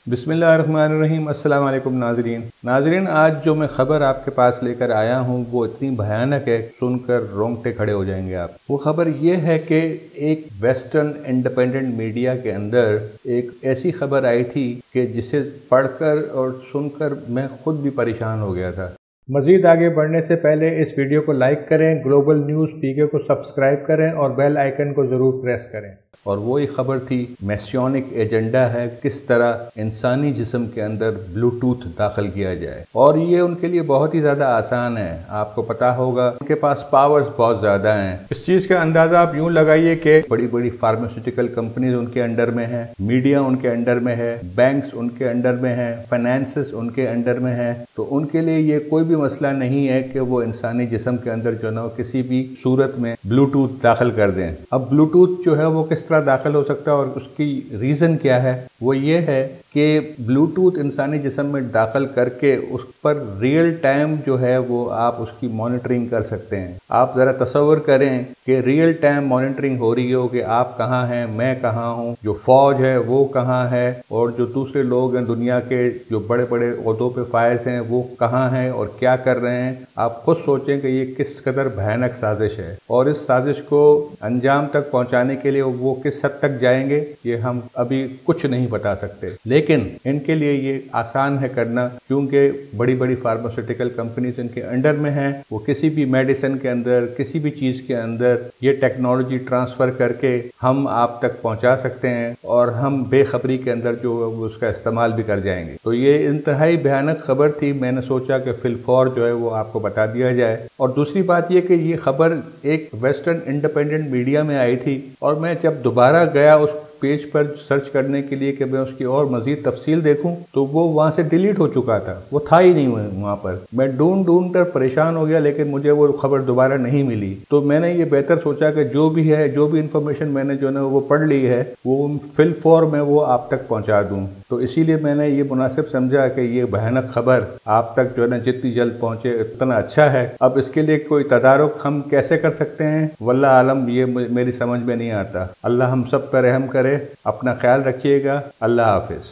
बिस्मिल्लाहिर्रहमानिर्रहीम। अस्सलाम वालेकुम नाज़रीन, आज जो मैं ख़बर आपके पास लेकर आया हूँ वो इतनी भयानक है, सुनकर रोंगटे खड़े हो जाएंगे आप। वो ख़बर ये है कि एक वेस्टर्न इंडिपेंडेंट मीडिया के अंदर एक ऐसी ख़बर आई थी कि जिसे पढ़कर और सुनकर मैं ख़ुद भी परेशान हो गया था। मज़ीद आगे बढ़ने से पहले इस वीडियो को लाइक करें, ग्लोबल न्यूज़ पीके को सब्सक्राइब करें और बेल आइकन को ज़रूर प्रेस करें। और वो ही ख़बर थी, मेसियोनिक एजेंडा है, किस तरह इंसानी जिस्म के अंदर ब्लूटूथ दाखिल किया जाए। और ये उनके लिए बहुत ही ज़्यादा आसान है। आपको पता होगा उनके पास पावर्स बहुत ज़्यादा हैं। इस चीज़ का अंदाज़ा आप यूँ लगाइए कि बड़ी बड़ी फार्मास्यूटिकल कंपनीज उनके अंडर में है, मीडिया उनके अंडर में है, बैंक्स उनके अंडर में है, फाइनेंसेस उनके अंडर में है। तो उनके लिए ये कोई भी मसला नहीं है कि वो इंसानी जिस्म के अंदर जो ना किसी भी सूरत में ब्लूटूथ दाखिल कर दें। अब ब्लूटूथ जो है वो किस तरह दाखिल हो सकता है और उसकी रीज़न क्या है? वो ये है कि ब्लूटूथ इंसानी जिस्म में दाखिल करके उस पर रियल टाइम जो है वो आप उसकी मॉनिटरिंग कर सकते हैं। आप ज़रा तसव्वुर करें कि रियल टाइम मॉनिटरिंग हो रही हो कि आप कहाँ हैं, मैं कहाँ हूँ, जो फ़ौज है वो कहाँ है और जो दूसरे लोग हैं दुनिया के जो बड़े बड़े ओहदों पे फायज हैं वो कहाँ हैं और क्या कर रहे हैं। आप खुद सोचें कि ये किस कदर भयानक साजिश है और इस साजिश को अंजाम तक पहुँचाने के लिए वो किस हद तक जाएंगे ये हम अभी कुछ नहीं बता सकते। लेकिन इनके लिए ये आसान है करना, क्योंकि बड़ी बड़ी फार्मास्यूटिकल कंपनीज इनके अंडर में हैं। वो किसी भी मेडिसिन के अंदर, किसी भी चीज़ के अंदर ये टेक्नोलॉजी ट्रांसफ़र करके हम आप तक पहुंचा सकते हैं और हम बेखबरी के अंदर जो है उसका इस्तेमाल भी कर जाएंगे। तो ये इंतहाई भयानक खबर थी। मैंने सोचा कि फिलफौर जो है वो आपको बता दिया जाए। और दूसरी बात ये कि ये खबर एक वेस्टर्न इंडिपेंडेंट मीडिया में आई थी और मैं जब दोबारा गया उस पेज पर सर्च करने के लिए कि मैं उसकी और मज़ीद तफसील देखूं तो वो वहाँ से डिलीट हो चुका था, वो था ही नहीं वहाँ पर। मैं ढूंढ कर परेशान हो गया, लेकिन मुझे वो खबर दोबारा नहीं मिली। तो मैंने ये बेहतर सोचा कि जो भी है, जो भी इंफॉर्मेशन मैंने जो है वो पढ़ ली है वो फिलफौर में वो आप तक पहुँचा दूँ। तो इसीलिए मैंने ये मुनासिब समझा कि ये भयानक खबर आप तक जो है ना जितनी जल्द पहुँचे उतना अच्छा है। अब इसके लिए कोई तदारुक हम कैसे कर सकते हैं, वल्लाह आलम, ये मेरी समझ में नहीं आता। अल्लाह हम सब पर रहम करे। अपना ख्याल रखिएगा। अल्लाह हाफिज़।